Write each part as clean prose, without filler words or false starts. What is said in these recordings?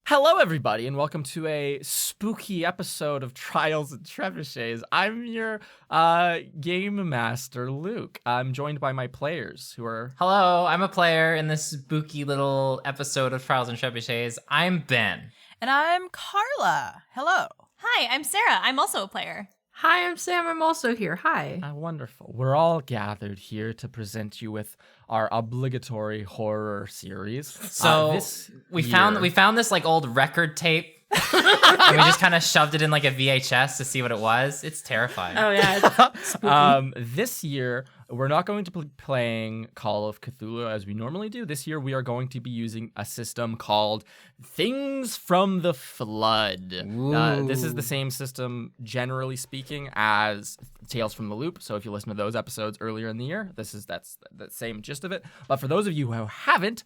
Hello, everybody, and welcome to a spooky episode of Trials and Trebuchets. I'm your game master, Luke. I'm joined by my players, who are... Hello, I'm a player in this spooky little episode of Trials and Trebuchets. I'm Ben. And I'm Carla. Hello. Hi, I'm Sarah. I'm also a player. Hi, I'm Sam. I'm also here. Hi. Wonderful. We're all gathered here to present you with our obligatory horror series. So we found this like old record tape. And we just kind of shoved it in like a VHS to see what it was. It's terrifying. Oh yeah. It's spooky. This year, we're not going to be playing Call of Cthulhu as we normally do. This year, we are going to be using a system called Things from the Flood. This is the same system, generally speaking, as Tales from the Loop. So if you listen to those episodes earlier in the year, that's the same gist of it. But for those of you who haven't,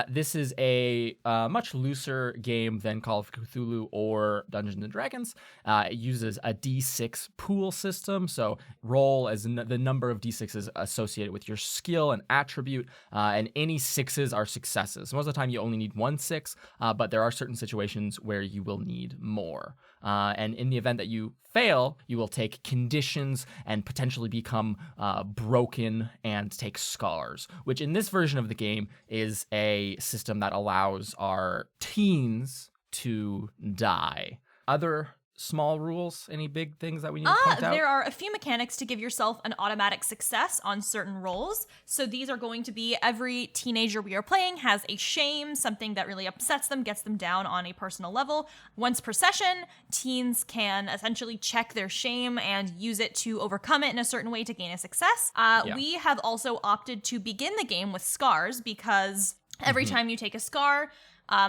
this is a much looser game than Call of Cthulhu or Dungeons and Dragons. It uses a D6 pool system. So roll as the number of D6s associated with your skill and attribute, and any sixes are successes. Most of the time you only need 1 6, but there are certain situations where you will need more. And in the event that you fail, you will take conditions and potentially become broken and take scars, which in this version of the game is a system that allows our teens to die. Other small rules? Any big things that we need to point out? There are a few mechanics to give yourself an automatic success on certain rolls. So these are going to be every teenager we are playing has a shame, something that really upsets them, gets them down on a personal level. Once per session, teens can essentially check their shame and use it to overcome it in a certain way to gain a success. We have also opted to begin the game with scars because every time you take a scar,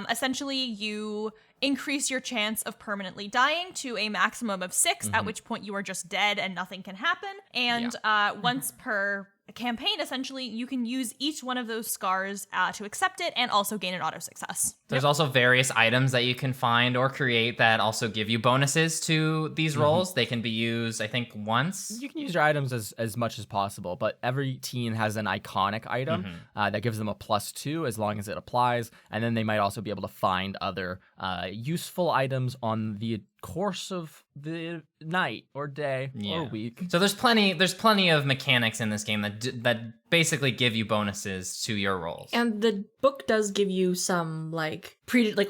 essentially you increase your chance of permanently dying to a maximum of 6, at which point you are just dead and nothing can happen. And once per campaign, essentially, you can use each one of those scars to accept it and also gain an auto success. There's also various items that you can find or create that also give you bonuses to these rolls. They can be used, I think, once. You can use your items as much as possible, but every teen has an iconic item that gives them a +2 as long as it applies, and then they might also be able to find other useful items on the course of the night or day or week. So there's plenty of mechanics in this game that basically give you bonuses to your rolls. And the book does give you some like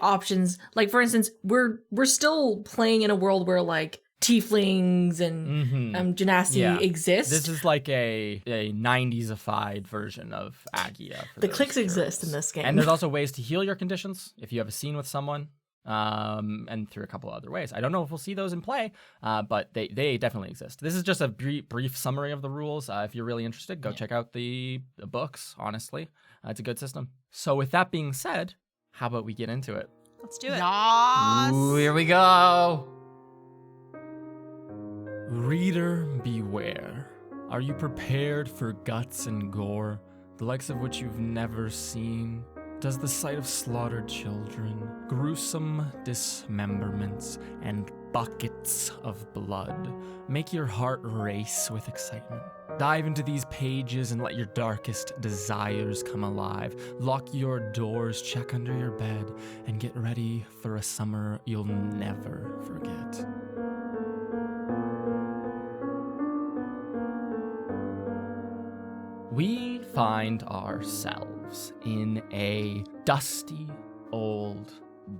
options. Like for instance, we're still playing in a world where like tieflings and genasi exist. This is like a 90s-ified version of Agia. The clicks exist in this game. And there's also ways to heal your conditions if you have a scene with someone. And through a couple other ways. I don't know if we'll see those in play, but they definitely exist. This is just a brief summary of the rules. If you're really interested, go check out the books, honestly. It's a good system. So with that being said, how about we get into it? Let's do it. Yes. Ooh, here we go. Reader, beware. Are you prepared for guts and gore, the likes of which you've never seen? Does the sight of slaughtered children, gruesome dismemberments, and buckets of blood make your heart race with excitement? Dive into these pages and let your darkest desires come alive. Lock your doors, check under your bed, and get ready for a summer you'll never forget. We find ourselves in a dusty old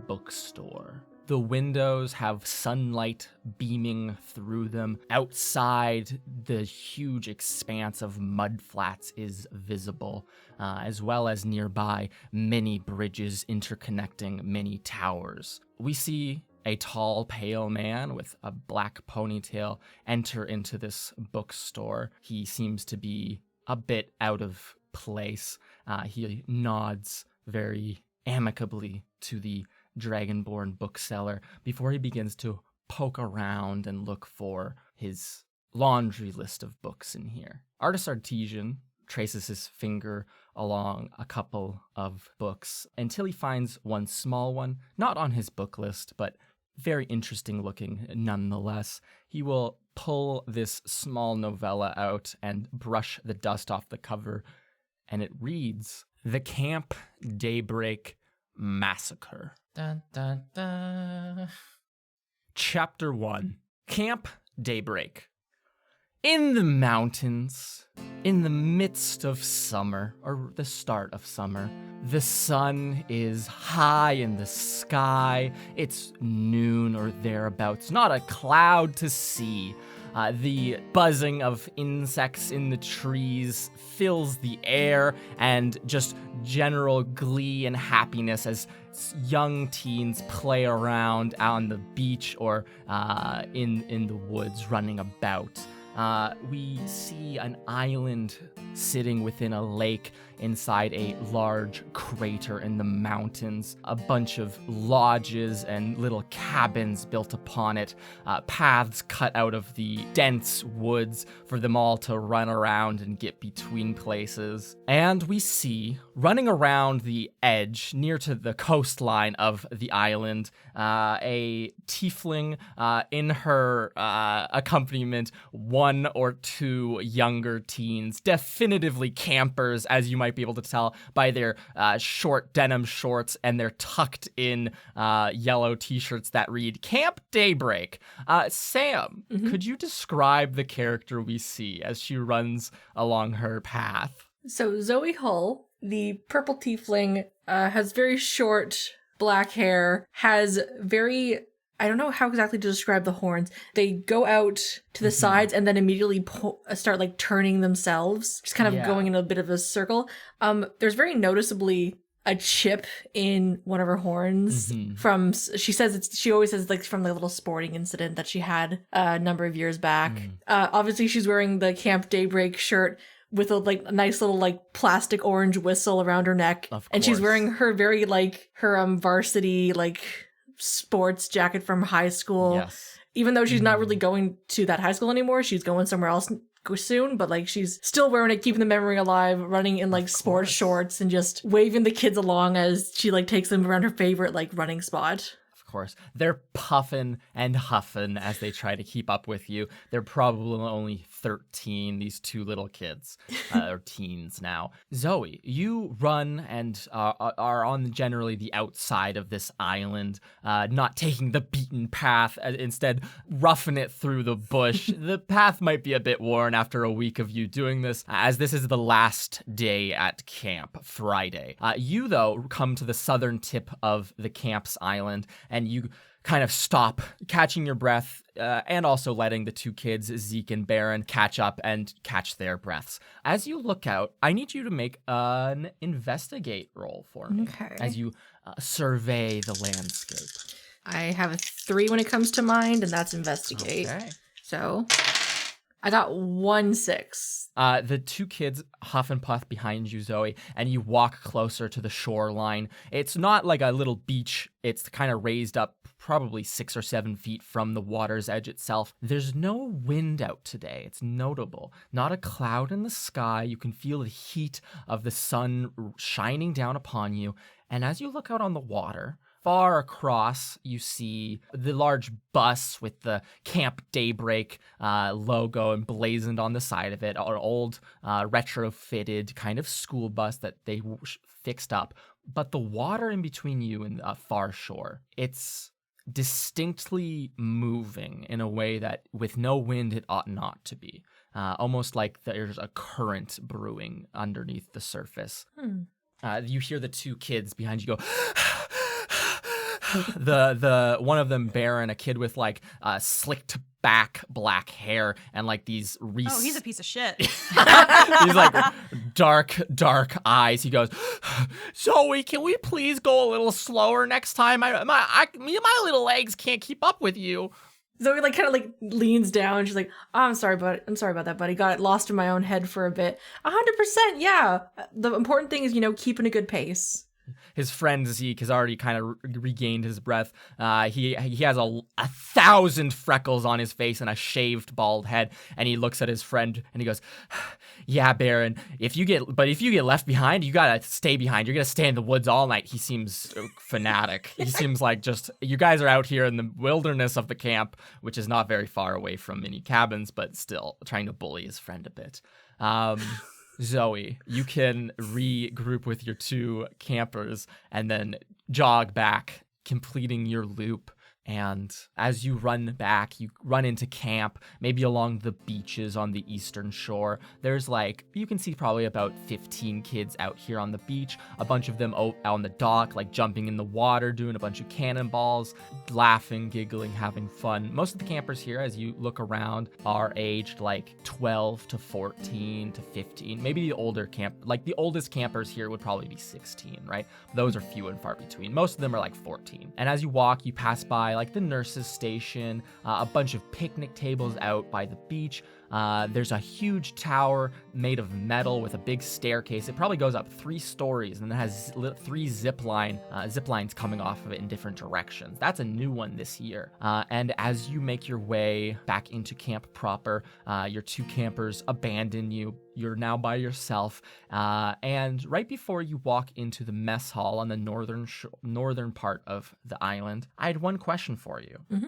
bookstore. The windows have sunlight beaming through them. Outside, the huge expanse of mud flats is visible, as well as nearby many bridges interconnecting many towers. We see a tall, pale man with a black ponytail enter into this bookstore. He seems to be a bit out of place. He nods very amicably to the Dragonborn bookseller before he begins to poke around and look for his laundry list of books in here. Artist Artesian traces his finger along a couple of books until he finds one small one, not on his book list, but very interesting looking nonetheless. He will pull this small novella out and brush the dust off the cover, and it reads, "The Camp Daybreak massacre. Dun, dun, dun. Chapter 1. Camp Daybreak. In the mountains, in the midst of summer, or the start of summer, the sun is high in the sky. It's noon or thereabouts, not a cloud to see. The buzzing of insects in the trees fills the air, and just general glee and happiness as young teens play around on the beach or in the woods running about. We see an island sitting within a lake inside a large crater in the mountains, a bunch of lodges and little cabins built upon it, paths cut out of the dense woods for them all to run around and get between places. And we see, running around the edge near to the coastline of the island, a tiefling in her accompaniment, one or two younger teens, definitively campers, as you might be able to tell by their short denim shorts and their tucked in yellow t-shirts that read Camp Daybreak. Sam, could you describe the character we see as she runs along her path? So Zoe Hull, the purple tiefling, has very short black hair, has very... I don't know how exactly to describe the horns. They go out to the sides and then immediately start like turning themselves, just kind of going in a bit of a circle. There's very noticeably a chip in one of her horns from, she always says like from the little sporting incident that she had a number of years back. Obviously she's wearing the Camp Daybreak shirt with a like a nice little like plastic orange whistle around her neck. And she's wearing her very like her varsity like sports jacket from high school. Yes. Even though she's not really going to that high school anymore, she's going somewhere else soon, but like she's still wearing it, keeping the memory alive, running in like sports shorts and just waving the kids along as she like takes them around her favorite like running spot. Of course. They're puffing and huffing as they try to keep up with you. They're probably only 13, these two little kids, or teens now. Zoe, you run and are on generally the outside of this island, not taking the beaten path, instead roughing it through the bush. The path might be a bit worn after a week of you doing this, as this is the last day at camp, Friday. You, though, come to the southern tip of the camp's island, and you kind of stop, catching your breath, and also letting the two kids, Zeke and Baron, catch up and catch their breaths. As you look out, I need you to make an investigate roll for me. Okay. As you survey the landscape. I have a 3 when it comes to mind, and that's investigate. Okay. So I got 1 6. The two kids huff and puff behind you, Zoe, and you walk closer to the shoreline. It's not like a little beach. It's kind of raised up probably 6 or 7 feet from the water's edge itself. There's no wind out today. It's notable. Not a cloud in the sky. You can feel the heat of the sun shining down upon you. And as you look out on the water, far across, you see the large bus with the Camp Daybreak logo emblazoned on the side of it, an old retrofitted kind of school bus that they fixed up. But the water in between you and far shore, it's distinctly moving in a way that with no wind it ought not to be. Almost like there's a current brewing underneath the surface. You hear the two kids behind you go... the one of them, Baron, a kid with like slicked back black hair and like these Oh, he's a piece of shit. these like dark eyes. He goes, Zoe, can we please go a little slower next time? My little legs can't keep up with you. Zoe like kind of like leans down and she's like, oh, I'm sorry about that, buddy. Got lost in my own head for a bit. 100%, yeah. The important thing is, keeping a good pace. His friend Zeke has already kind of regained his breath. He has 1,000 freckles on his face and a shaved bald head. And he looks at his friend and he goes, "Yeah, Baron. If you get left behind, you gotta stay behind. You're gonna stay in the woods all night." He seems fanatic. He seems like just you guys are out here in the wilderness of the camp, which is not very far away from many cabins, but still trying to bully his friend a bit. Zoe, you can regroup with your two campers and then jog back, completing your loop. And as you run back, you run into camp, maybe along the beaches on the eastern shore. There's you can see probably about 15 kids out here on the beach, a bunch of them out on the dock, jumping in the water, doing a bunch of cannonballs, laughing, giggling, having fun. Most of the campers here, as you look around, are aged 12 to 14 to 15. Maybe the older the oldest campers here would probably be 16, right? Those are few and far between. Most of them are 14. And as you walk, you pass by the nurse's station, a bunch of picnic tables out by the beach. There's a huge tower made of metal with a big staircase. It probably goes up 3 stories and it has 3 zip lines coming off of it in different directions. That's a new one this year. And as you make your way back into camp proper, your 2 campers abandon you. You're now by yourself. And right before you walk into the mess hall on the northern part of the island, I had one question for you. Mm-hmm.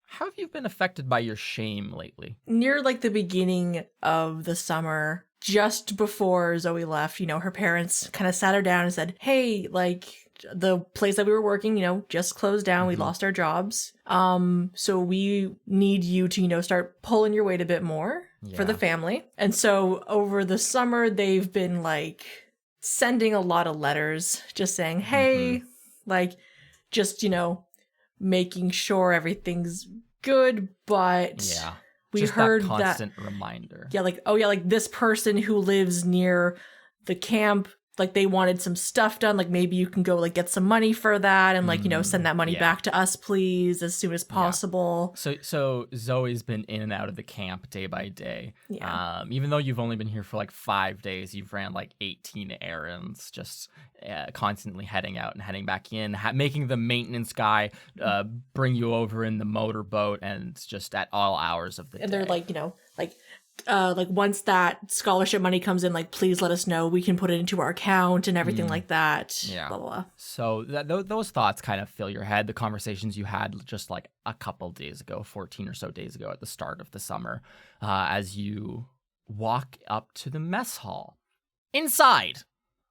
How have you been affected by your shame lately? Near the beginning of the summer, just before Zoe left, her parents kind of sat her down and said, hey, the place that we were working, just closed down. Mm-hmm. We lost our jobs. So we need you to, start pulling your weight a bit more for the family. And so over the summer, they've been sending a lot of letters just saying, hey, just, making sure everything's good, but we just heard that constant reminder. Yeah, this person who lives near the camp, they wanted some stuff done, maybe you can go get some money for that and send that money back to us please as soon as possible. So Zoe's been in and out of the camp day by day. Even though you've only been here for 5 days, you've ran 18 errands, just constantly heading out and heading back in, making the maintenance guy bring you over in the motorboat, and just at all hours of the day. And they're once that scholarship money comes in, please let us know, we can put it into our account and everything like that. Blah, blah, blah. So those thoughts kind of fill your head. The conversations you had just a couple days ago, 14 or so days ago at the start of the summer, as you walk up to the mess hall. Inside,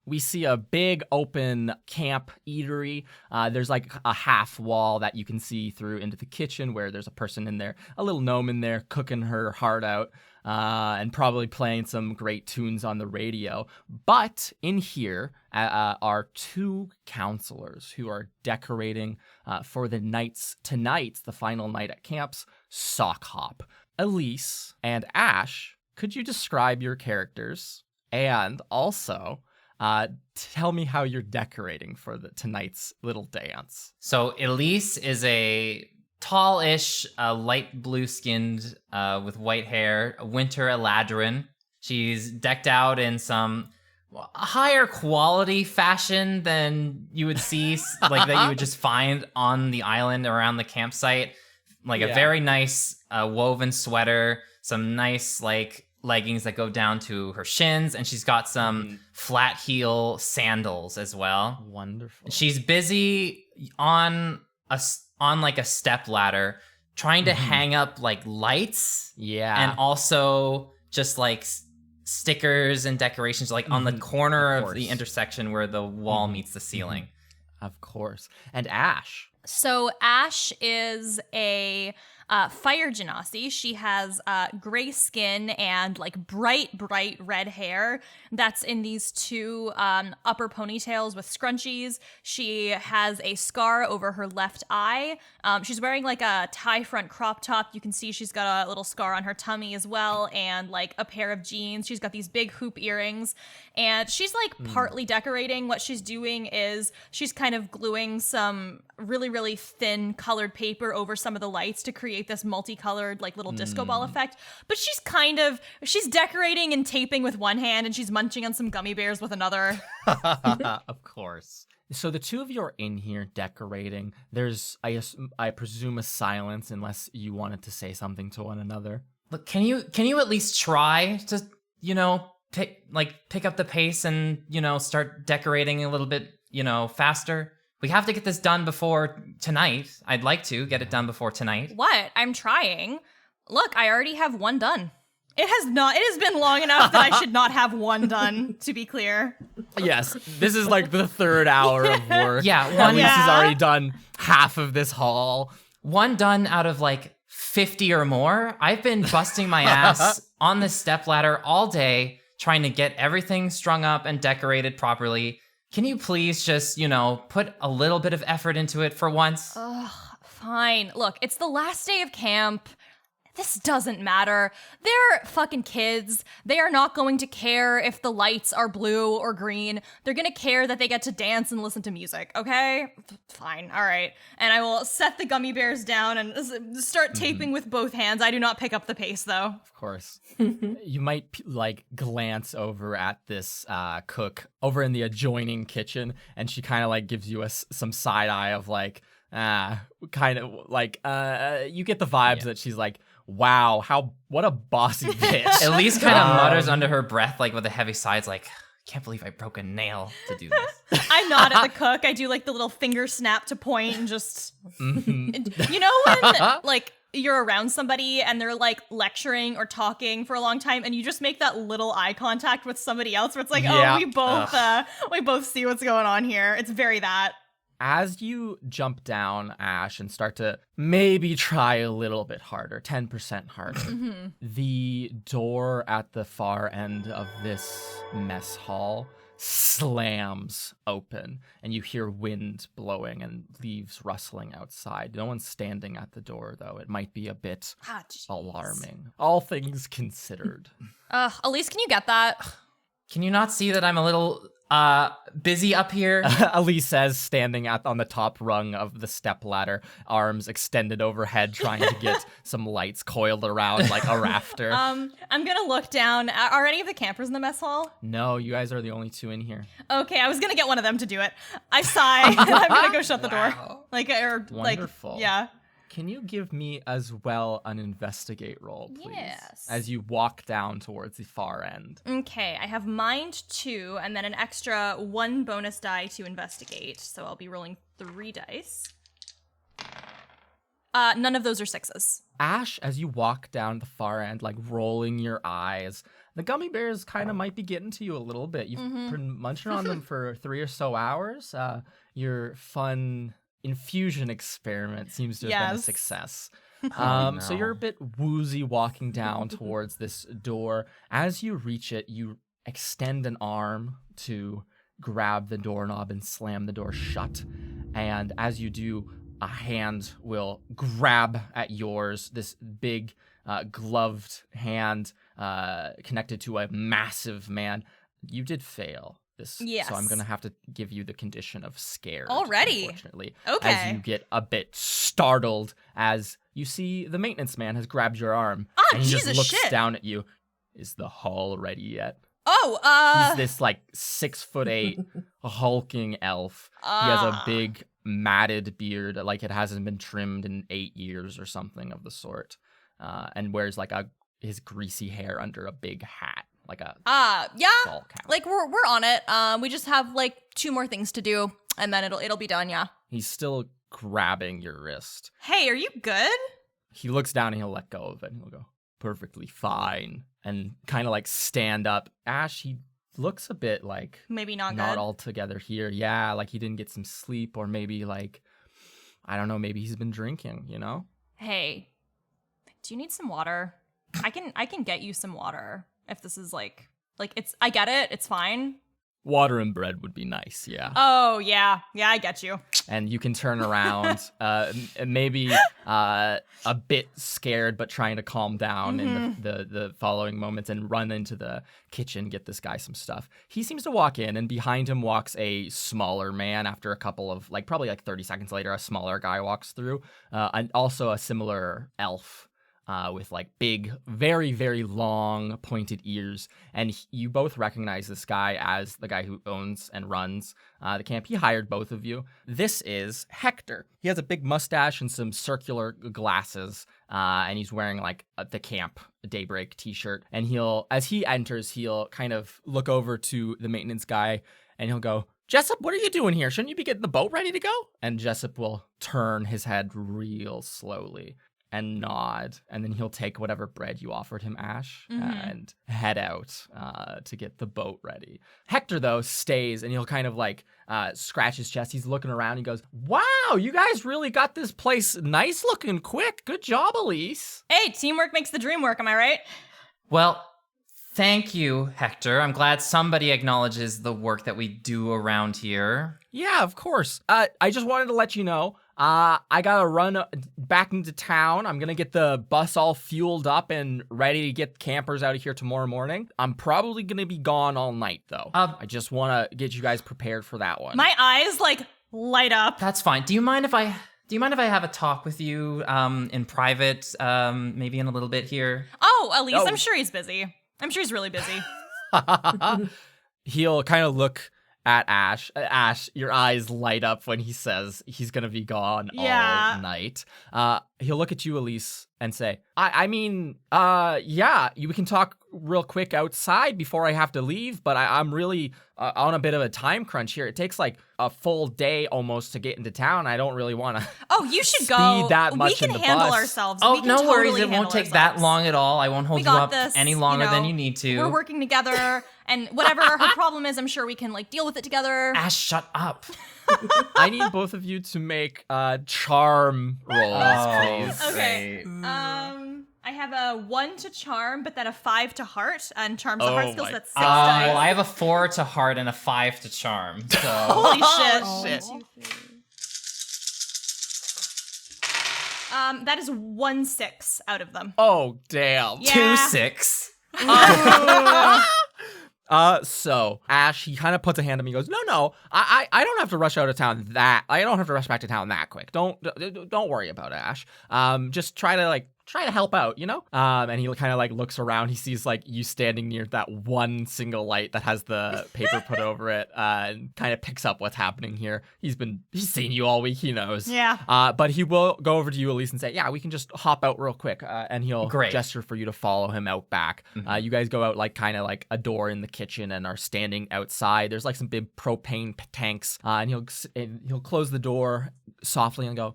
we see a big open camp eatery. There's a half wall that you can see through into the kitchen where there's a person in there, a little gnome in there cooking her heart out. And probably playing some great tunes on the radio. But in here are 2 counselors who are decorating for tonight's the final night at camp's sock hop. Elise and Ash, could you describe your characters and also tell me how you're decorating for tonight's little dance? So Elise is a tall-ish, light blue-skinned, with white hair, winter Eladrin. She's decked out in some higher quality fashion than you would see, that you would just find on the island around the campsite. A very nice woven sweater, some nice leggings that go down to her shins, and she's got some flat heel sandals as well. Wonderful. She's busy on a step ladder trying to hang up lights and also just stickers and decorations on the corner of the intersection where the wall meets the ceiling. Of course. And Ash. So Ash is a fire genasi. She has gray skin and bright red hair that's in these 2 upper ponytails with scrunchies. She has a scar over her left eye. She's wearing a tie front crop top. You can see she's got a little scar on her tummy as well, and a pair of jeans. She's got these big hoop earrings, and she's partly decorating. What she's doing is she's kind of gluing some really thin colored paper over some of the lights to create this multicolored little disco ball effect. But she's decorating and taping with one hand, and she's munching on some gummy bears with another. Of course. So the 2 of you are in here decorating. There's, I presume, a silence unless you wanted to say something to one another. Look, can you at least try to pick up the pace and start decorating a little bit faster? We have to get this done before tonight. I'd like to get it done before tonight. What? I'm trying. Look, I already have one done. It has been long enough that I should not have one done, to be clear. Yes, this is like the 3rd hour of work. Yeah, Elise has Yeah. already done half of this haul. One done out of like 50 or more. I've been busting my ass on the stepladder all day trying to get everything strung up and decorated properly. Can you please just, put a little bit of effort into it for once? Ugh, fine. Look, it's the last day of camp. This doesn't matter. They're fucking kids. They are not going to care if the lights are blue or green. They're gonna care that they get to dance and listen to music, okay? Fine, all right. And I will set the gummy bears down and start taping with both hands. I do not pick up the pace, though. Of course. You might glance over at this cook over in the adjoining kitchen, and she kind of gives you some side eye of you get the vibes that she's like, wow, what a bossy bitch. Elise kind of mutters under her breath, with a heavy sigh. It's like, can't believe I broke a nail to do this. I nod at the cook. I do the little finger snap to point and just, Mhm. you know when you're around somebody and they're lecturing or talking for a long time, and you just make that little eye contact with somebody else where it's Yeah. we both see what's going on here. It's very that. As you jump down, Ash, and start to maybe try a little bit harder, 10% harder, the door at the far end of this mess hall slams open, and you hear wind blowing and leaves rustling outside. No one's standing at the door, though. It might be a bit alarming, all things considered. Elise, can you get that? Can you not see that I'm a little busy up here? Elise says, standing on the top rung of the step ladder, arms extended overhead, trying to get some lights coiled around like a rafter. I'm gonna look down. Are any of the campers in the mess hall? No, you guys are the only 2 in here. Okay, I was gonna get one of them to do it. I sigh, and I'm gonna go shut the door. Wonderful. Yeah. Can you give me as well an investigate roll, please? Yes. As you walk down towards the far end. Okay, I have mind 2, and then an extra 1 bonus die to investigate. So I'll be rolling 3 dice. None of those are 6s. Ash, as you walk down the far end, rolling your eyes, the gummy bears kind of might be getting to you a little bit. You've been munching on them for 3 or so hours. Your fun infusion experiment seems to have been a success. So you're a bit woozy walking down towards this door. As you reach it, you extend an arm to grab the doorknob and slam the door shut. And as you do, a hand will grab at yours, this big gloved hand connected to a massive man. You did fail this, Yes. so I'm going to have to give you the condition of scared. Already? Unfortunately. Okay. As you get a bit startled as you see the maintenance man has grabbed your arm. And he just Jesus looks shit. down at you. Is the hall ready yet? Oh, He's this 6'8" hulking elf. He has a big matted beard, it hasn't been trimmed in 8 years or something of the sort, and wears his greasy hair under a big hat, yeah. ball cap. We're on it. We just have 2 more things to do, and then it'll be done. Yeah. He's still grabbing your wrist. Hey, are you good? He looks down and he'll let go of it, and he'll go, perfectly fine, and kind of stand up. Ash, he looks a bit Maybe not not good. all together here. Yeah, he didn't get some sleep, or maybe I don't know, maybe he's been drinking, Hey, do you need some water? I can get you some water if this is it's. I get it. It's fine. Water and bread would be nice, yeah. Oh yeah, I get you. And you can turn around, maybe a bit scared, but trying to calm down in the following moments, and run into the kitchen, get this guy some stuff. He seems to walk in, and behind him walks a smaller man. After a couple of, probably 30 seconds later, a smaller guy walks through, and also a similar elf. With big, very, very long, pointed ears. And you both recognize this guy as the guy who owns and runs the camp. He hired both of you. This is Hector. He has a big mustache and some circular glasses, and he's wearing the Camp Daybreak t-shirt. And as he enters, he'll kind of look over to the maintenance guy, and he'll go, Jessup, what are you doing here? Shouldn't you be getting the boat ready to go? And Jessup will turn his head real slowly. and nod, and then he'll take whatever bread you offered him, Ash, and head out to get the boat ready. Hector, though, stays, and he'll kind of like scratch his chest. He's looking around. He goes, "Wow, you guys really got this place nice looking quick. Good job, Elise." Hey, teamwork makes the dream work, am I right? Well, thank you, Hector. I'm glad somebody acknowledges the work that we do around here. Yeah, of course. I just wanted to let you know, I gotta run back into town. I'm gonna get the bus all fueled up and ready to get campers out of here tomorrow morning. I'm probably gonna be gone all night, though. I just want to get you guys prepared for that one. My eyes like light up. That's fine. Do you mind if I have a talk with you in private, maybe in a little bit here? Oh, Elise, I'm sure he's busy. I'm sure he's really busy. He'll kind of look at Ash. Ash, your eyes light up when he says he's gonna be gone all night. He'll look at you, Elise, and say, yeah, we can talk real quick outside before I have to leave, but I'm really on a bit of a time crunch here. It takes like a full day almost to get into town. I don't really want to. Oh, you should go. That much we can in the handle bus. ourselves. Oh, We can no totally worries. It won't handle take that ourselves. long at all. I won't hold We you got up this, any longer you know, than you need to. We're working together, and whatever her problem is, I'm sure we can like deal with it together. Ash, shut up. I need both of you to make charm rolls, please. Okay. I have a 1 to charm, but then a 5 to heart, and charm's a heart skills. That's 6 dice. Well, I have a 4 to heart and a 5 to charm. So Holy shit. Shit. That is 1 6 out of them. Oh, damn. Yeah. 2 6. So Ash, he kind of puts a hand on me. He goes, no, I don't have to rush out of town I don't have to rush back to town that quick. Don't worry about it, Ash. Just try to help out, you know? And he kind of like looks around. He sees like you standing near that one single light that has the paper put over it, and kind of picks up what's happening here. He's seen you all week. He knows. Yeah. But he will go over to you, Elise, and say, yeah, we can just hop out real quick. And he'll gesture for you to follow him out back. You guys go out like kind of like a door in the kitchen and are standing outside. There's like some big propane tanks. And he'll close the door softly and go,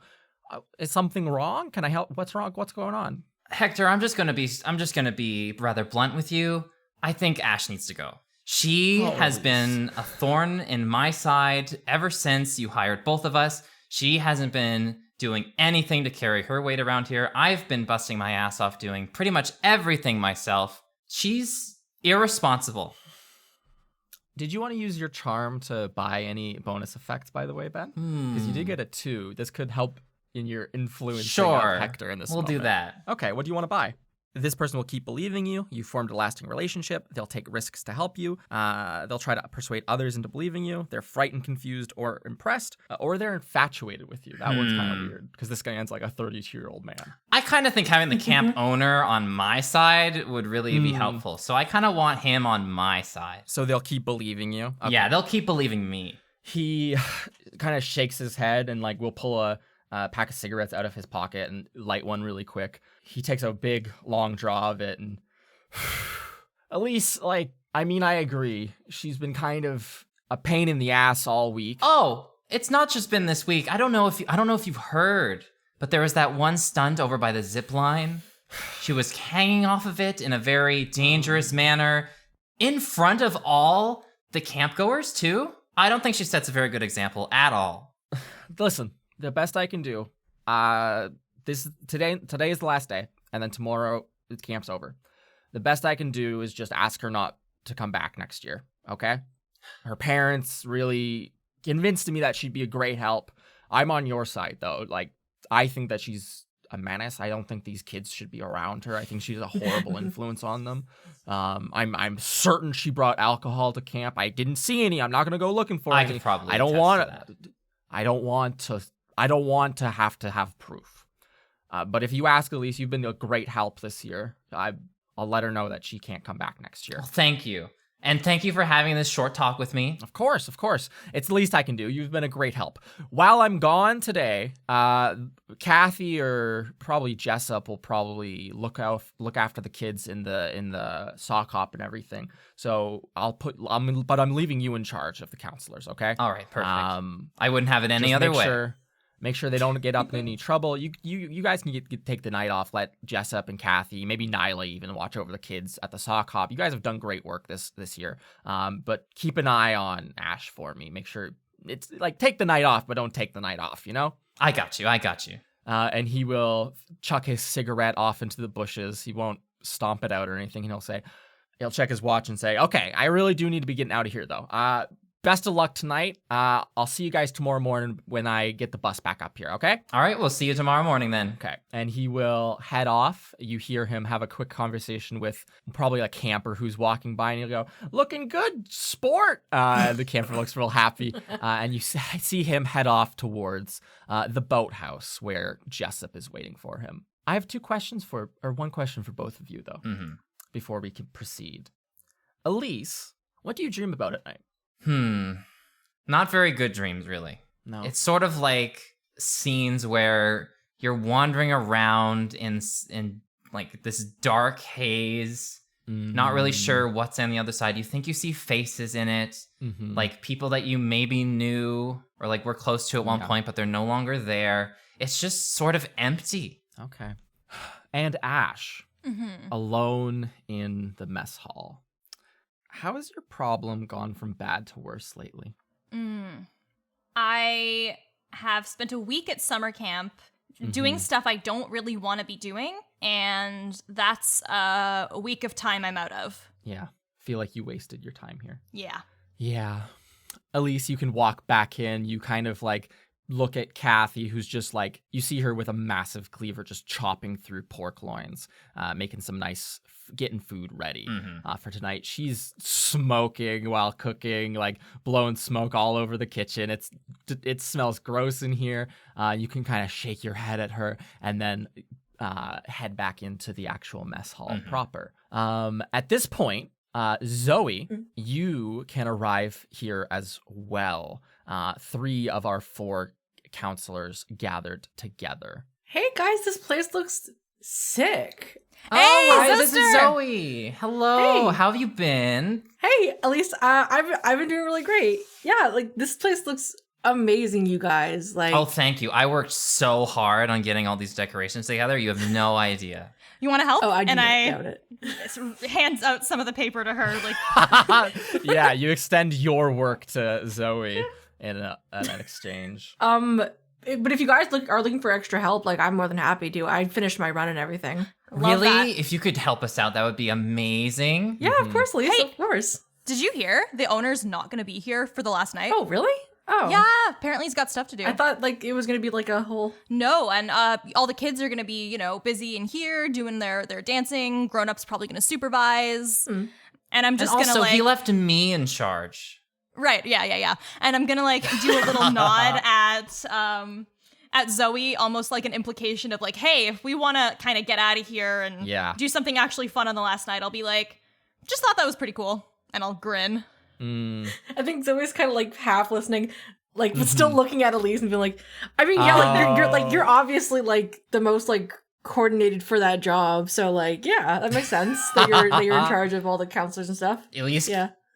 is something wrong? Can I help? What's wrong? What's going on? Hector, I'm just gonna be rather blunt with you. I think Ash needs to go. She has been a thorn in my side ever since you hired both of us. She hasn't been doing anything to carry her weight around here. I've been busting my ass off doing pretty much everything myself. She's irresponsible. Did you want to use your charm to buy any bonus effects, by the way, Ben? Because you did get a 2. This could help in your influence of Hector in this We'll moment. do that. Okay, what do you want to buy? This person will keep believing you. You formed a lasting relationship. They'll take risks to help you. They'll try to persuade others into believing you. They're frightened, confused, or impressed. Or they're infatuated with you. That one's kind of weird, because this guy ends like a 32-year-old man. I kind of think having the camp owner on my side would really be helpful. So I kind of want him on my side. So they'll keep believing you? Okay. Yeah, they'll keep believing me. He kind of shakes his head and like will pull a pack of cigarettes out of his pocket and light one really quick. He takes a big, long draw of it, and Elise, I agree. She's been kind of a pain in the ass all week. Oh, it's not just been this week. I don't know if you've heard, but there was that one stunt over by the zip line. She was hanging off of it in a very dangerous manner in front of all the campgoers too. I don't think she sets a very good example at all. Listen, the best I can do. Today is the last day, and then tomorrow the camp's over. The best I can do is just ask her not to come back next year. Okay? Her parents really convinced me that she'd be a great help. I'm on your side though. I think that she's a menace. I don't think these kids should be around her. I think she's a horrible influence on them. I'm certain she brought alcohol to camp. I didn't see any. I'm not gonna go looking for I any. could probably. I don't want to have proof. But if you ask Elise, you've been a great help this year. I'll let her know that she can't come back next year. Well, thank you. And thank you for having this short talk with me. Of course. It's the least I can do. You've been a great help. While I'm gone today, Kathy or probably Jessup will probably look after the kids in the sock hop and everything. So but I'm leaving you in charge of the counselors, okay? All right, perfect. I wouldn't have it any other way. Make sure they don't get up in any trouble. You guys can take the night off. Let Jessup and Kathy, maybe Nyla even, watch over the kids at the sock hop. You guys have done great work this year. But keep an eye on Ash for me. Make sure it's like take the night off, but don't take the night off, you know? I got you. And he will chuck his cigarette off into the bushes. He won't stomp it out or anything. And he'll check his watch and say, okay, I really do need to be getting out of here though. Best of luck tonight. I'll see you guys tomorrow morning when I get the bus back up here, okay? All right, we'll see you tomorrow morning then. Okay. And he will head off. You hear him have a quick conversation with probably a camper who's walking by, and he'll go, looking good, sport. The camper looks real happy. And you see him head off towards the boathouse where Jessup is waiting for him. I have one question for both of you, though, before we can proceed. Elise, what do you dream about at night? Not very good dreams, really. No. It's sort of like scenes where you're wandering around in like this dark haze, not really sure what's on the other side. You think you see faces in it, like people that you maybe knew or like were close to at one point, but they're no longer there. It's just sort of empty. Okay. And Ash, alone in the mess hall. How has your problem gone from bad to worse lately? I have spent a week at summer camp doing stuff I don't really want to be doing, and that's a week of time I'm out of. Yeah. Feel like you wasted your time here. Yeah. Yeah. Elise, you can walk back in. You kind of like look at Kathy, who's just like, you see her with a massive cleaver just chopping through pork loins, making some nice, getting food ready for tonight. She's smoking while cooking, like blowing smoke all over the kitchen. It smells gross in here. You can kind of shake your head at her and then head back into the actual mess hall proper. At this point, Zoe, you can arrive here as well. 3 of our 4 counselors gathered together. Hey guys, this place looks sick. Hi, this sister! is Zoe. Hello, Hey. how have you been? Hey, at least I've been doing really great. Yeah, like this place looks amazing, you guys. Like, Oh, thank you. I worked so hard on getting all these decorations together. You have no idea. You want to help? I do and not I doubt it. hands out some of the paper to her, like, Yeah, you extend your work to Zoe in an exchange. But if you guys are looking for extra help, like I'm more than happy to. I finished my run and everything. Love Really? that. If you could help us out, that would be amazing. Yeah, of course, Lisa. Hey. Of course. Did you hear the owner's not going to be here for the last night? Oh, really? Oh, Yeah, apparently he's got stuff to do. I thought like it was gonna be like a whole. No, and all the kids are going to be, busy in here doing their dancing. Grown-ups probably going to supervise. And I'm just And going to also, like... he left me in charge. Right, yeah. And I'm going to like do a little nod at Zoe, almost like an implication of like, hey, if we want to kind of get out of here and do something actually fun on the last night, I'll be like, just thought that was pretty cool. And I'll grin. I think Zoe's kind of like half listening, like but still looking at Elise and being like, I mean, yeah, like you're obviously like the most like coordinated for that job, so like yeah, that makes sense that you're in charge of all the counselors and stuff. Elise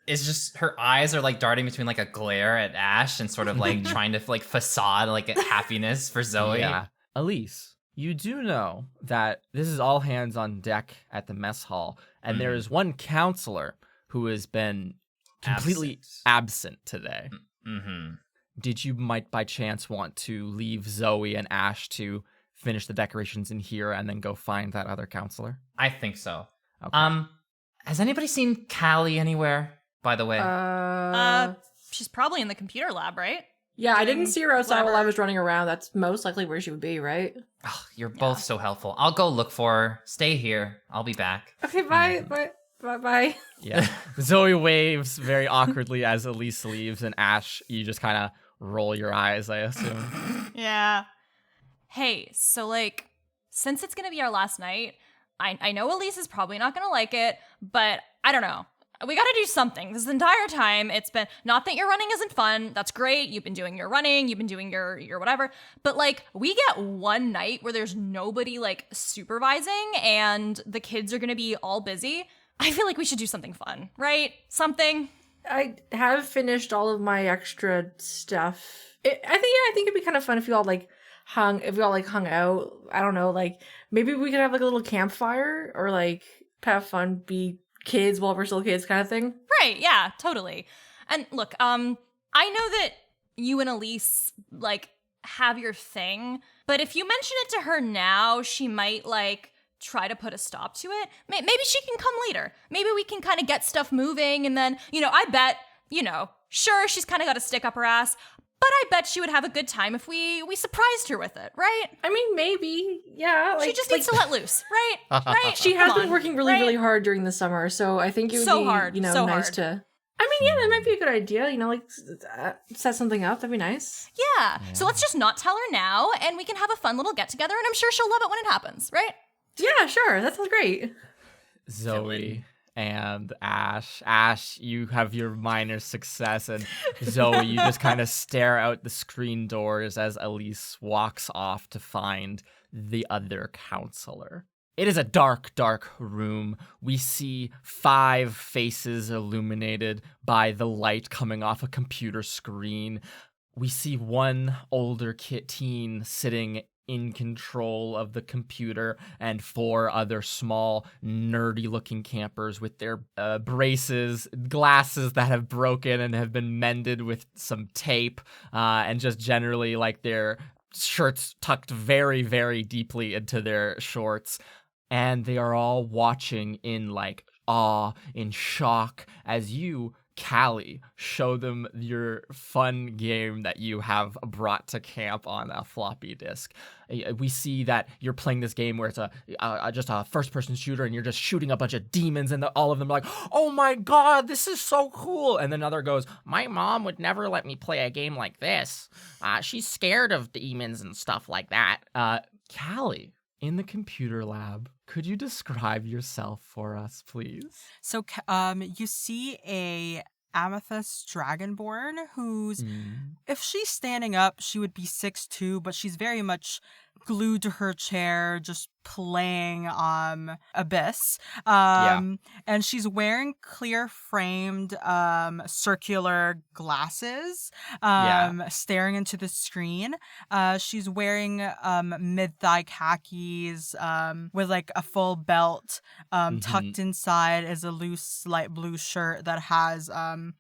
is just, her eyes are like darting between like a glare at Ash and sort of like trying to like facade like a happiness for Zoe. Yeah. Elise, you do know that this is all hands on deck at the mess hall, and there is one counselor who has been completely absent today. Did you might by chance want to leave Zoe and Ash to finish the decorations in here and then go find that other counselor? I think so. Okay. Has anybody seen Callie anywhere, by the way? She's probably in the computer lab, right? Yeah, I didn't see her outside while I whatever. was running around. That's most likely where she would be, right? Ugh, you're both so helpful. I'll go look for her. Stay here. I'll be back. Okay, bye. Yeah. Zoe waves very awkwardly as Elise leaves, and Ash, you just kind of roll your eyes, I assume. Yeah. Hey, so like, since it's gonna be our last night, I know Elise is probably not gonna like it, but I don't know. We gotta do something. This entire time, it's been, not that your running isn't fun, that's great, you've been doing your running, you've been doing your whatever, but like, we get one night where there's nobody like supervising and the kids are gonna be all busy. I feel like we should do something fun, right? Something. I have finished all of my extra stuff. I think it'd be kind of fun if you all like hung out, I don't know, like maybe we could have like a little campfire or like have fun, be kids while we're still kids kind of thing. Right, yeah, totally. And look, I know that you and Elise, like, have your thing, but if you mention it to her now, she might, like, try to put a stop to it. Maybe she can come later. Maybe we can kind of get stuff moving, and then, I bet, sure, she's kind of got a stick up her ass, but I bet she would have a good time if we surprised her with it, right? I mean, maybe, yeah. She just needs to let loose, right? Right? She has Come been on, working really, right? really hard during the summer, so I think it would So be, hard, so nice hard. to. I mean, yeah, that might be a good idea. Set something up. That'd be nice. Yeah. So let's just not tell her now, and we can have a fun little get together, and I'm sure she'll love it when it happens, right? Yeah, sure. That sounds great. Zoe and Ash. Ash, you have your minor success, and Zoe, you just kind of stare out the screen doors as Elise walks off to find the other counselor. It is a dark, dark room. We see 5 faces illuminated by the light coming off a computer screen. We see one older teen sitting in control of the computer, and 4 other small, nerdy-looking campers with their braces, glasses that have broken and have been mended with some tape, and just generally like their shirts tucked very, very deeply into their shorts. And they are all watching in like awe, in shock, as you, Callie, show them your fun game that you have brought to camp on a floppy disk. We see that you're playing this game where it's just a first-person shooter, and you're just shooting a bunch of demons, and all of them are like, "Oh my god, this is so cool!" And then another goes, "My mom would never let me play a game like this. She's scared of demons and stuff like that." Callie, in the computer lab, could you describe yourself for us, please? So, you see a amethyst dragonborn who's, if she's standing up, she would be 6'2", but she's very much glued to her chair, just playing Abyss. And she's wearing clear framed circular glasses, staring into the screen. She's wearing mid-thigh khakis with like a full belt. Tucked inside is a loose light blue shirt that has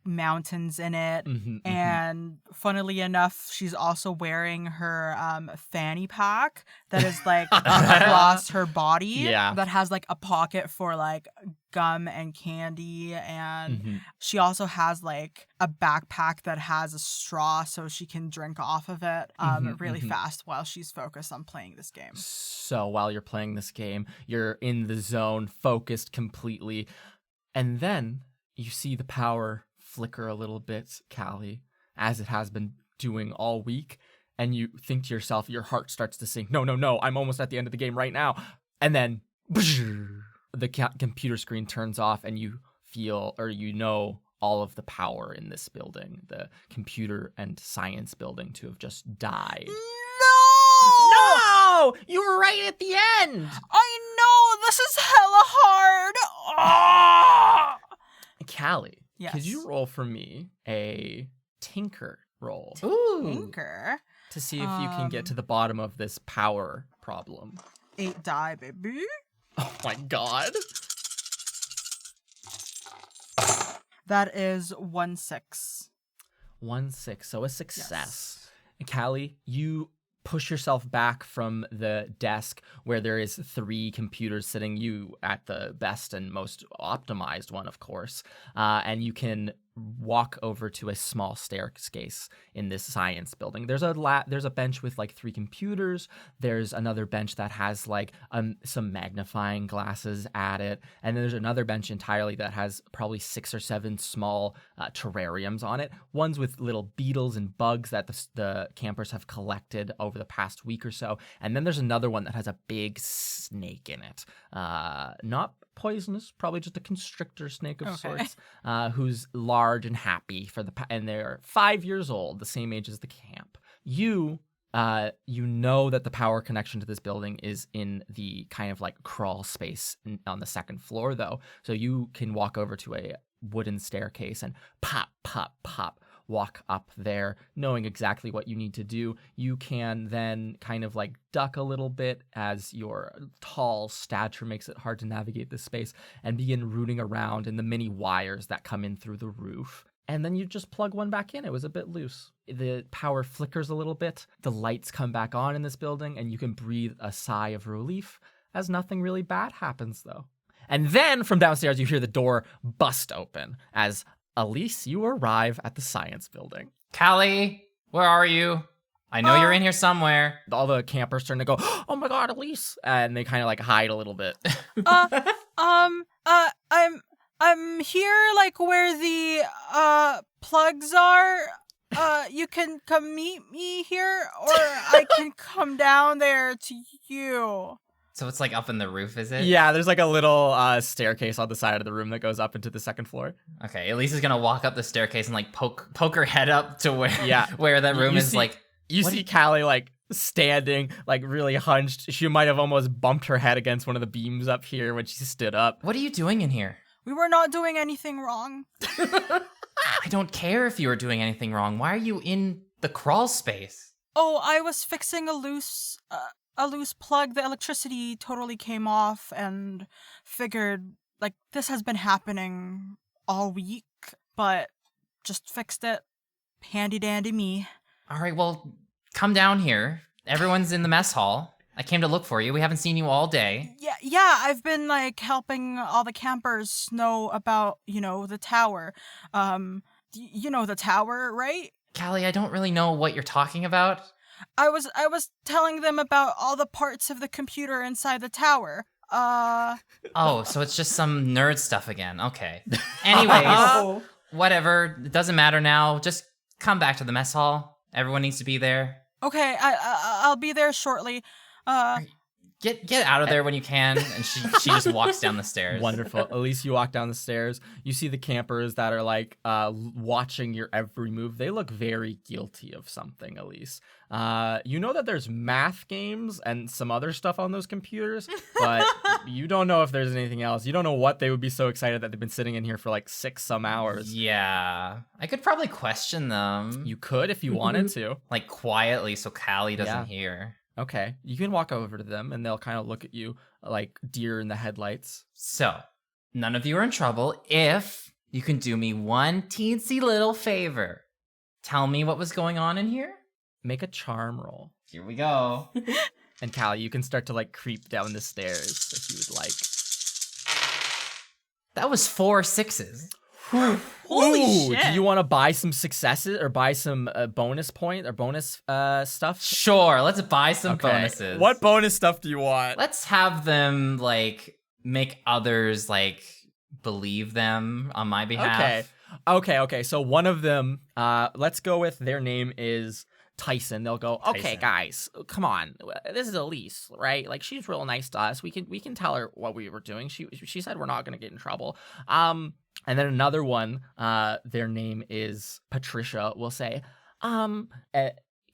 mountains in it. And funnily enough, she's also wearing her fanny pack that is like across her body, that has like a pocket for like gum and candy, and she also has like a backpack that has a straw so she can drink off of it really fast while she's focused on playing this game. So while you're playing this game, you're in the zone, focused completely, and then you see the power flicker a little bit, Callie, as it has been doing all week. And you think to yourself, your heart starts to sink. No, I'm almost at the end of the game right now. And then the computer screen turns off, and you feel, or all of the power in this building, the computer and science building, to have just died. No! You were right at the end! I know! This is hella hard! Oh! Callie, yes. Could you roll for me a tinker roll? Tinker? To see if you can get to the bottom of this power problem. 8 die, baby. Oh my god. That is 1-6. 1-6, so a success. Yes. And Callie, you push yourself back from the desk where there is 3 computers sitting, you at the best and most optimized one, of course, and you can walk over to a small staircase in this science building. There's a bench with like 3 computers. There's another bench that has like some magnifying glasses at it, and then there's another bench entirely that has probably 6 or 7 small terrariums on it. Ones with little beetles and bugs that the campers have collected over the past week or so, and then there's another one that has a big snake in it. Not poisonous, probably just a constrictor snake of sorts, who's large and happy and they're 5 years old, the same age as the camp. You know that the power connection to this building is in the kind of like crawl space on the 2nd floor, though, so you can walk over to a wooden staircase and pop, pop, pop. walk up there, knowing exactly what you need to do. You can then kind of like duck a little bit as your tall stature makes it hard to navigate this space, and begin rooting around in the many wires that come in through the roof. And then you just plug one back in. It was a bit loose. The power flickers a little bit. The lights come back on in this building, and you can breathe a sigh of relief as nothing really bad happens, though. And then from downstairs, you hear the door bust open as Elise, you arrive at the science building. Callie, where are you? I know you're in here somewhere. All the campers turn to go, oh my God, Elise. And they kind of like hide a little bit. I'm here, like, where the, plugs are. You can come meet me here, or I can come down there to you. So it's like up in the roof, is it? Yeah, there's like a little staircase on the side of the room that goes up into the second floor. Okay, Elise is gonna walk up the staircase and like poke her head up to where where that room You is. see- Like, You see Callie like standing, like really hunched. She might have almost bumped her head against one of the beams up here when she stood up. what are you doing in here? We were not doing anything wrong. I don't care if you were doing anything wrong. Why are you in the crawl space? Oh, I was fixing a loose plug. The electricity totally came off, and figured, like, this has been happening all week, but just fixed it. Handy dandy me. All right, well, come down here. Everyone's in the mess hall. I came to look for you. We haven't seen you all day. Yeah, I've been, like, helping all the campers know about, the tower. You know the tower, right? Callie, I don't really know what you're talking about. I was telling them about all the parts of the computer inside the tower. Oh, so it's just some nerd stuff again. Okay. Anyways, whatever. It doesn't matter now. Just come back to the mess hall. Everyone needs to be there. Okay, I'll be there shortly. Get out of there when you can. And she just walks down the stairs. Wonderful. Elise, you walk down the stairs. You see the campers that are like watching your every move. They look very guilty of something, Elise. You know that there's math games and some other stuff on those computers, but you don't know if there's anything else. You don't know what they would be so excited that they've been sitting in here for like 6 some hours. Yeah. I could probably question them. You could if you wanted to. Like quietly so Callie doesn't hear. Okay, you can walk over to them and they'll kind of look at you like deer in the headlights. So, none of you are in trouble if you can do me one teensy little favor. Tell me what was going on in here? Make a charm roll. Here we go. And Callie, you can start to like creep down the stairs if you would like. That was 4 6s. Holy Ooh, shit. do you want to buy some successes or buy some bonus point or bonus stuff? Sure, let's buy some Okay. bonuses. What bonus stuff do you want? Let's have them, like, make others, like, believe them on my behalf. Okay. So one of them, let's go with their name is Tyson. They'll go, okay, Tyson. guys, come on. This is Elise, right? Like, she's real nice to us. We can tell her what we were doing. She said we're not gonna get in trouble. And then another one, their name is Patricia, will say,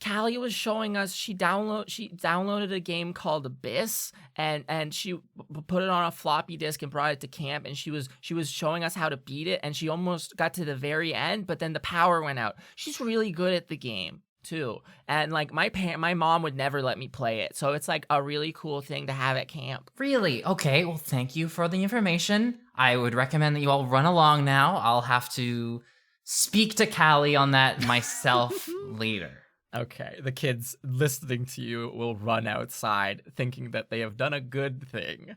Callie was showing us she downloaded a game called Abyss and she put it on a floppy disk and brought it to camp, and she was showing us how to beat it, and she almost got to the very end, but then the power went out. She's really good at the game too, and like my mom would never let me play it, so it's like a really cool thing to have at camp. Really? Okay, well, thank you for the information. I would recommend that you all run along now. I'll have to speak to Callie on that myself later. Okay, the kids listening to you will run outside thinking that they have done a good thing.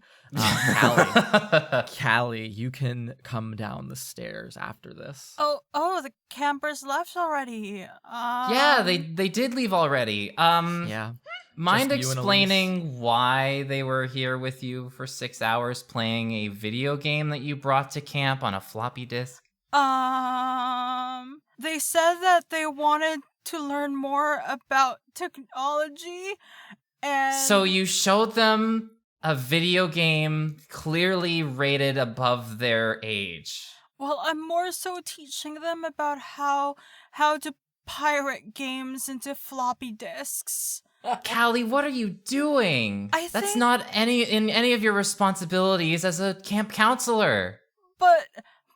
Callie, you can come down the stairs after this. Oh, the campers left already. Yeah, they did leave already. Yeah. Mind Just you and explaining why they were here with you for 6 hours playing a video game that you brought to camp on a floppy disk? They said that they wanted to learn more about technology, and So you showed them a video game clearly rated above their age. well, I'm more so teaching them about how to pirate games into floppy disks. Callie, what are you doing? I That's think- not in any of your responsibilities as a camp counselor. But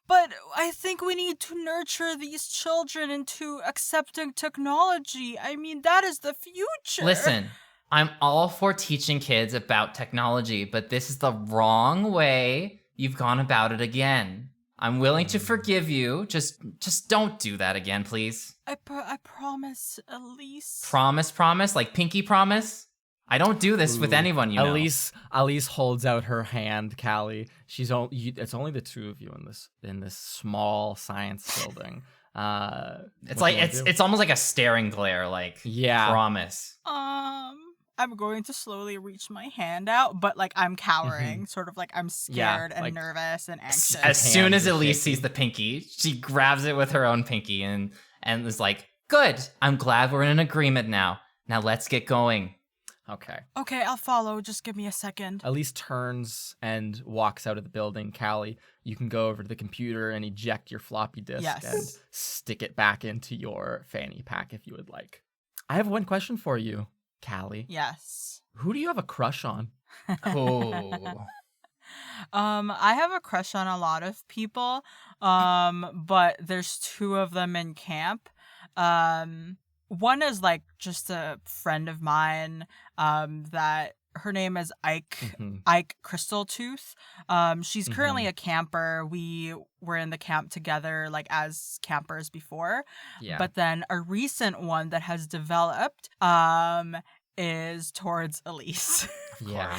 But I think we need to nurture these children into accepting technology. I mean, that is the future. Listen, I'm all for teaching kids about technology, but this is the wrong way you've gone about it again. I'm willing to forgive you. Just don't do that again, please. I promise, Elise. Promise? Like pinky promise? I don't do this with anyone, you know. Elise holds out her hand, Callie. It's only the two of you in this small science building. It's like it's almost like a staring glare, like promise. I'm going to slowly reach my hand out, but like I'm cowering, sort of like I'm scared and nervous and anxious. As soon as Elise sees the pinky, she grabs it with her own pinky and is like, "Good. I'm glad we're in an agreement now. Now let's get going." Okay, I'll follow. Just give me a second. Elise turns and walks out of the building. Callie, you can go over to the computer and eject your floppy disk and stick it back into your fanny pack if you would like. I have one question for you, Callie. Yes. Who do you have a crush on? Oh. I have a crush on a lot of people, but there's two of them in camp. One is like just a friend of mine, that her name is Ike Crystal Tooth. She's currently a camper. We were in the camp together, like as campers before. Yeah. But then a recent one that has developed, is towards Elise. Yeah.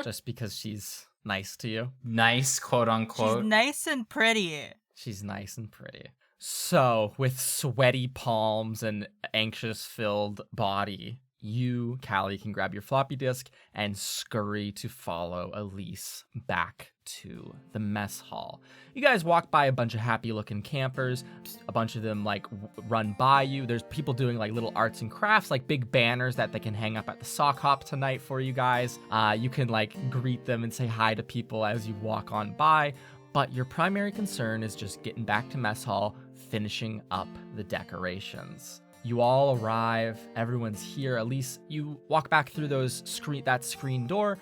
Just because she's nice to you. Nice, quote unquote. She's nice and pretty. She's nice and pretty. So, with sweaty palms and anxious-filled body, you, Callie, can grab your floppy disk and scurry to follow Elise back to the mess hall. You guys walk by a bunch of happy-looking campers. A bunch of them, like, run by you. There's people doing, like, little arts and crafts, like big banners that they can hang up at the sock hop tonight for you guys. You can, like, greet them and say hi to people as you walk on by. But your primary concern is just getting back to mess hall, finishing up the decorations. You all arrive, everyone's here. Elise, you walk back through that screen door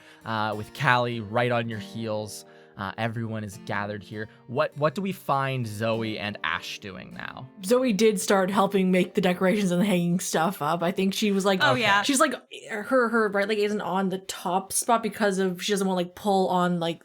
with Callie right on your heels. Everyone is gathered here. What do we find Zoe and Ash doing now? Zoe did start helping make the decorations and hanging stuff up. I think she was like, yeah. She's like, her right leg isn't on the top spot because she doesn't want to like pull on like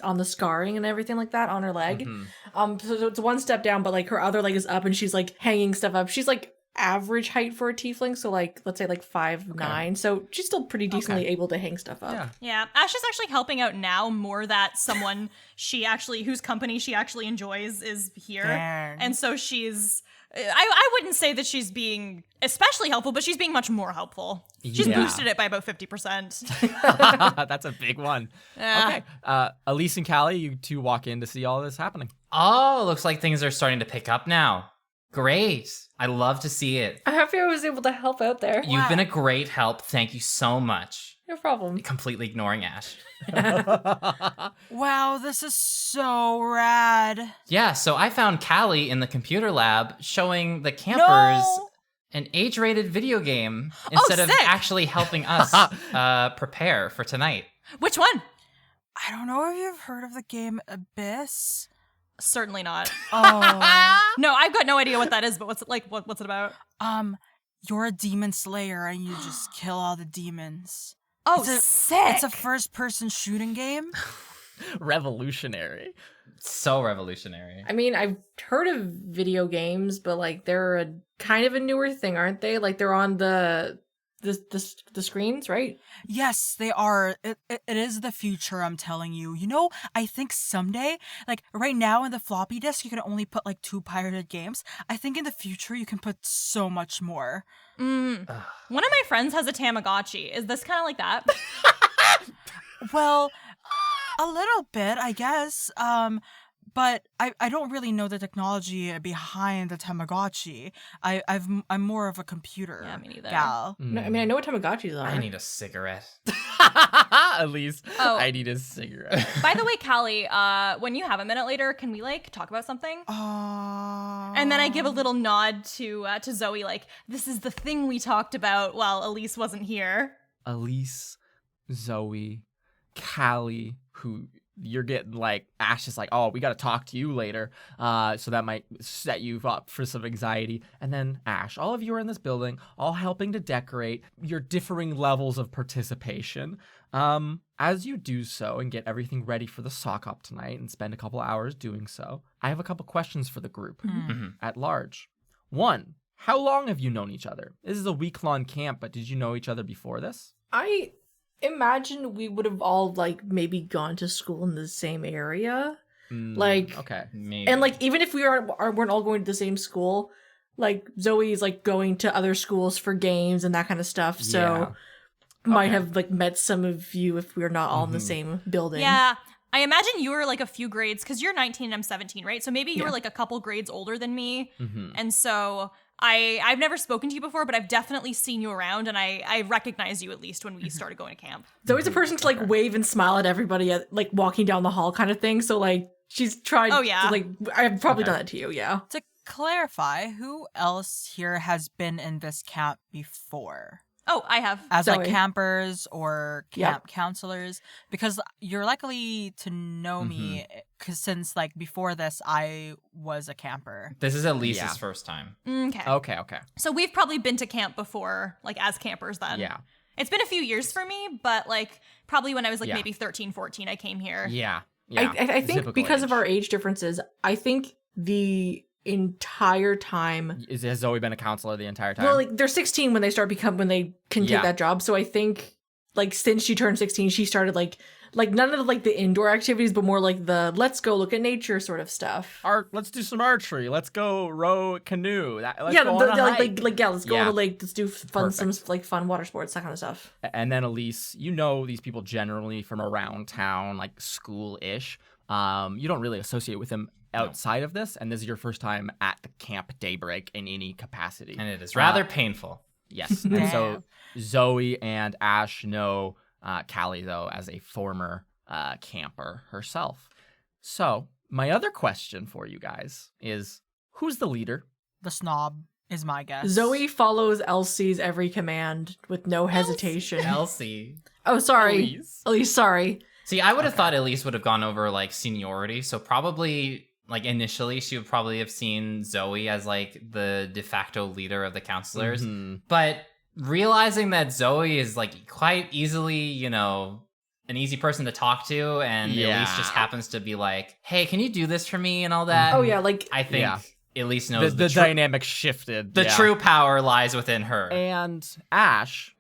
on the scarring and everything like that on her leg. So it's one step down, but like her other leg is up and she's like hanging stuff up. She's like average height for a tiefling, so like let's say like 5'9", so she's still pretty decently able to hang stuff up. Yeah, Ash is actually helping out now more that someone whose company she actually enjoys is here. And so she's I wouldn't say that she's being especially helpful, but she's being much more helpful. She's boosted it by about 50%. That's a big one. Okay, Elise and Callie, you two walk in to see all this happening. Oh, looks like things are starting to pick up now. Great. I love to see it. I'm happy I was able to help out there. You've been a great help. Thank you so much. No problem. Completely ignoring Ash. Wow, this is so rad. Yeah, so I found Callie in the computer lab showing the campers an age-rated video game instead of actually helping us prepare for tonight. Which one? I don't know if you've heard of the game Abyss. Certainly not. Oh. No, I've got no idea what that is, but what's it like? What's it about? You're a demon slayer and you just kill all the demons. Oh, sick. It's a first-person shooting game. Revolutionary. So revolutionary. I mean, I've heard of video games, but like they're a kind of a newer thing, aren't they? Like they're on the screens, right? Yes, they are. It is the future, I'm telling you. You know, I think someday, like right now in the floppy disk, you can only put like 2 pirated games. I think in the future, you can put so much more. One of my friends has a Tamagotchi. Is this kind of like that? Well, a little bit, I guess. But I don't really know the technology behind the Tamagotchi. I'm more of a computer gal. No, I mean, I know what Tamagotchis are. I need a cigarette. At least I need a cigarette. By the way, Callie, when you have a minute later, can we like talk about something? And then I give a little nod to Zoe, like, this is the thing we talked about while Elise wasn't here. Elise, Zoe, Callie, who you're getting like, Ash is like, oh, we got to talk to you later. So that might set you up for some anxiety. And then Ash, all of you are in this building, all helping to decorate your differing levels of participation. As you do so and get everything ready for the sock hop tonight and spend a couple hours doing so, I have a couple questions for the group at large. 1, how long have you known each other? This is a week-long camp, but did you know each other before this? I imagine we would have all like maybe gone to school in the same area. Like, okay. Maybe. and like even if we weren't all going to the same school, like Zoe's like going to other schools for games and that kind of stuff. So might have like met some of you if we're not all in the same building. Yeah. I imagine you were like a few grades, because you're 19 and I'm 17, right? So maybe you were like a couple grades older than me. And so I've never spoken to you before, but I've definitely seen you around, and I recognize you at least when we started going to camp. Zoe's a person to like wave and smile at everybody at like walking down the hall kind of thing. So like she's tried to, like, I've probably done that to you, yeah. To clarify, who else here has been in this camp before? Oh, I have. As Zoe. like campers or camp counselors? Because you're likely to know me, because since like before this, I was a camper. This is Elise's first time. Okay. Okay. So we've probably been to camp before, like as campers then. Yeah. It's been a few years for me, but like probably when I was like maybe 13, 14, I came here. Yeah. I think Typical because age. of our age differences, I think the entire time Has Zoe been a counselor the entire time? well, like they're 16 when they can take that job. So I think like since she turned 16, she started like none of like the indoor activities, but more like the let's go look at nature sort of stuff. Let's do some archery. Let's go row a canoe. Let's Yeah, go on a hike. let's go on Yeah. the lake. Let's do some Perfect. like fun water sports, that kind of stuff. And then Elise, you know these people generally from around town, like school-ish. You don't really associate with them outside of this, and this is your first time at the Camp Daybreak in any capacity. And it is rather painful. Yes. And so Zoe and Ash know Callie, though, as a former camper herself. So my other question for you guys is, who's the leader? The snob is my guess. Zoe follows Elsie's every command with no hesitation. Elsie. Oh, sorry. Elise, sorry. See, I would have thought Elise would have gone over like seniority, so probably like initially she would probably have seen Zoe as like the de facto leader of the counselors. But realizing that Zoe is like quite easily, you know, an easy person to talk to, and Elise just happens to be like, hey, can you do this for me and all that? Oh yeah, like I think Elise knows The dynamic shifted. the true power lies within her. And Ash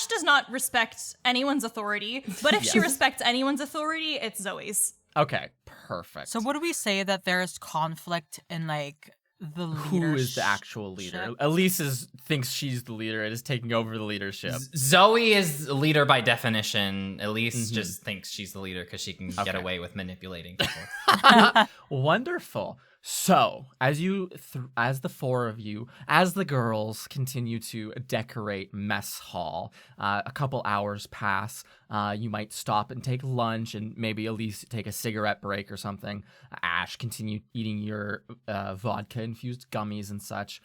does not respect anyone's authority, but if she respects anyone's authority, it's Zoe's. Okay, perfect. So would we say that there's conflict in like the leadership? Who is the actual leader? Elise thinks she's the leader and is taking over the leadership. Zoe is the leader by definition. Elise just thinks she's the leader because she can get away with manipulating people. Wonderful. So, as the four of you, as the girls continue to decorate mess hall, a couple hours pass. You might stop and take lunch, and maybe at least take a cigarette break or something. Ash, continue eating your vodka-infused gummies and such.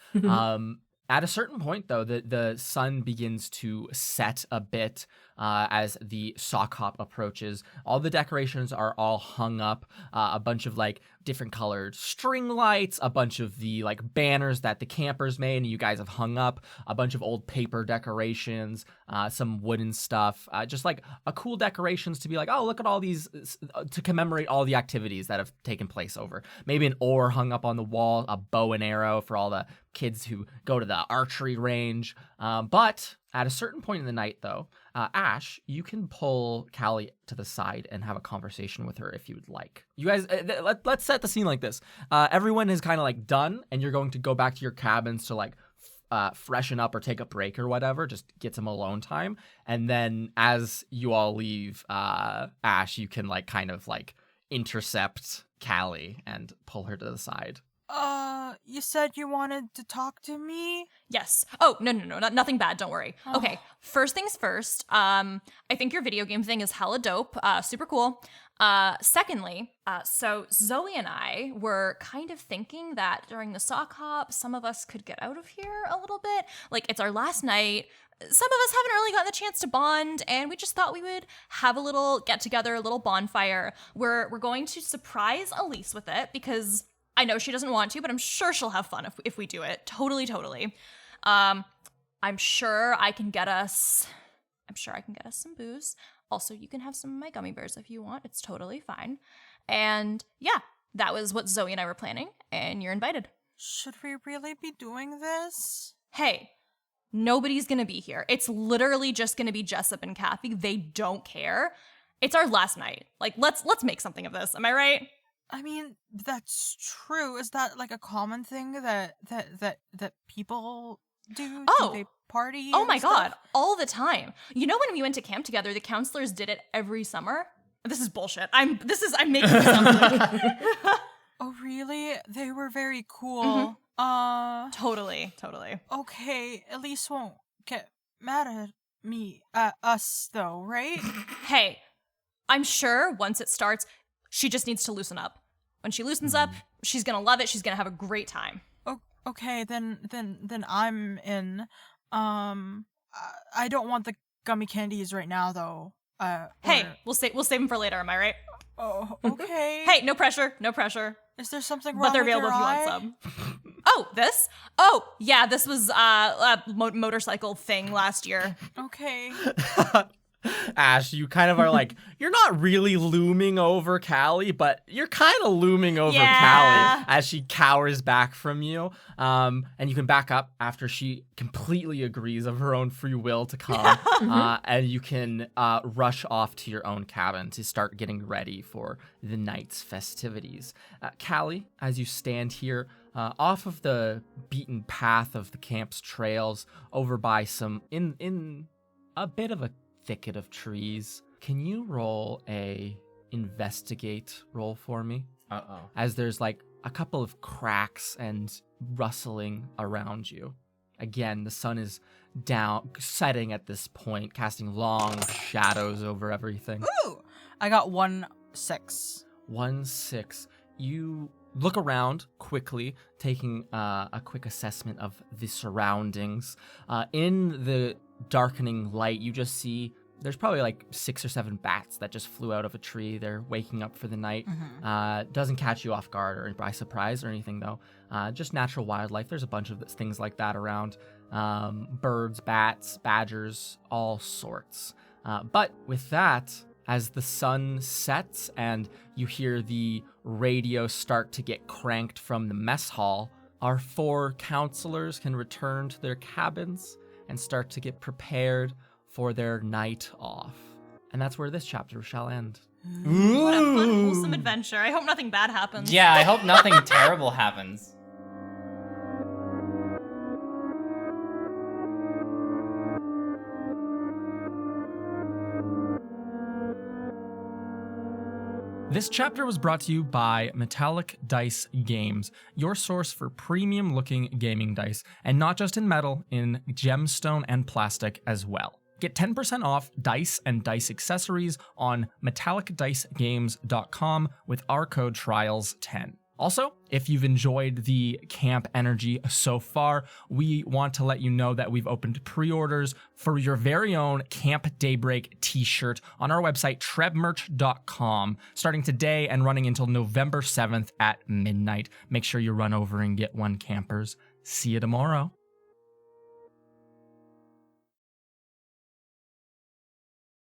At a certain point, though, the sun begins to set a bit as the sock hop approaches. All the decorations are all hung up. A bunch of like different colored string lights, a bunch of the like banners that the campers made and you guys have hung up, a bunch of old paper decorations, some wooden stuff, just like a cool decorations to be like, oh, look at all these, to commemorate all the activities that have taken place over. Maybe an oar hung up on the wall, a bow and arrow for all the kids who go to the archery range. But at a certain point in the night, though, Ash, you can pull Callie to the side and have a conversation with her if you would like. You guys, let's set the scene like this. Everyone is kind of like done, and you're going to go back to your cabins to like freshen up or take a break or whatever, just get some alone time. And then as you all leave, Ash, you can like kind of like intercept Callie and pull her to the side. You said you wanted to talk to me? Yes. Oh, no, nothing bad. Don't worry. Oh. Okay, first things first. I think your video game thing is hella dope. Super cool. Secondly, so Zoe and I were kind of thinking that during the sock hop, some of us could get out of here a little bit. Like, it's our last night. Some of us haven't really gotten the chance to bond, and we just thought we would have a little get together, a little bonfire. We're going to surprise Elise with it because I know she doesn't want to, but I'm sure she'll have fun if we do it. Totally. I'm sure I can get us some booze. Also, you can have some of my gummy bears if you want. It's totally fine. And yeah, that was what Zoe and I were planning, and you're invited. Should we really be doing this? Hey, nobody's gonna be here. It's literally just gonna be Jessup and Kathy. They don't care. It's our last night. Like, let's make something of this. Am I right? I mean, that's true. Is that like a common thing that people do? Oh. Do they party? Oh and my stuff? god, all the time. You know when we went to camp together, the counselors did it every summer? This is bullshit. I'm making this up. Oh really? They were very cool. Totally. Okay, Elise won't get mad at me, at us though, right? Hey, I'm sure once it starts, she just needs to loosen up. When she loosens up, she's gonna love it. She's gonna have a great time. Okay, then I'm in. I don't want the gummy candies right now though. Hey, we'll save them for later. Am I right? Oh, okay. Hey, no pressure. Is there something wrong But they're with available your if you eye? want some. Oh, this? Oh, yeah, this was a motorcycle thing last year. Okay. Ash, you kind of are like, you're not really looming over Callie, but you're kind of looming over Yeah. Callie as she cowers back from you. And you can back up after she completely agrees of her own free will to come. And you can rush off to your own cabin to start getting ready for the night's festivities. Callie, as you stand here, off of the beaten path of the camp's trails, over by some, in a bit of a thicket of trees. Can you roll a investigate roll for me? Uh-oh. As there's like a couple of cracks and rustling around you. Again, the sun is down, setting at this point, casting long shadows over everything. Ooh, I got 1-6. 1-6. You look around quickly, taking a quick assessment of the surroundings. In the darkening light, you just see there's probably like 6 or 7 bats that just flew out of a tree. They're waking up for the night. Doesn't catch you off guard or by surprise or anything though. Just natural wildlife. There's a bunch of things like that around. Birds, bats, badgers, all sorts. But with that, as the sun sets and you hear the radio start to get cranked from the mess hall, our 4 counselors can return to their cabins and start to get prepared for their night off. And that's where this chapter shall end. What a fun, wholesome adventure. I hope nothing bad happens. Yeah, I hope nothing terrible happens. This chapter was brought to you by Metallic Dice Games, your source for premium-looking gaming dice, and not just in metal, in gemstone and plastic as well. Get 10% off dice and dice accessories on metallicdicegames.com with our code TRIALS10. Also, if you've enjoyed the camp energy so far, we want to let you know that we've opened pre-orders for your very own Camp Daybreak t-shirt on our website, trebmerch.com, starting today and running until November 7th at midnight. Make sure you run over and get one, campers. See you tomorrow.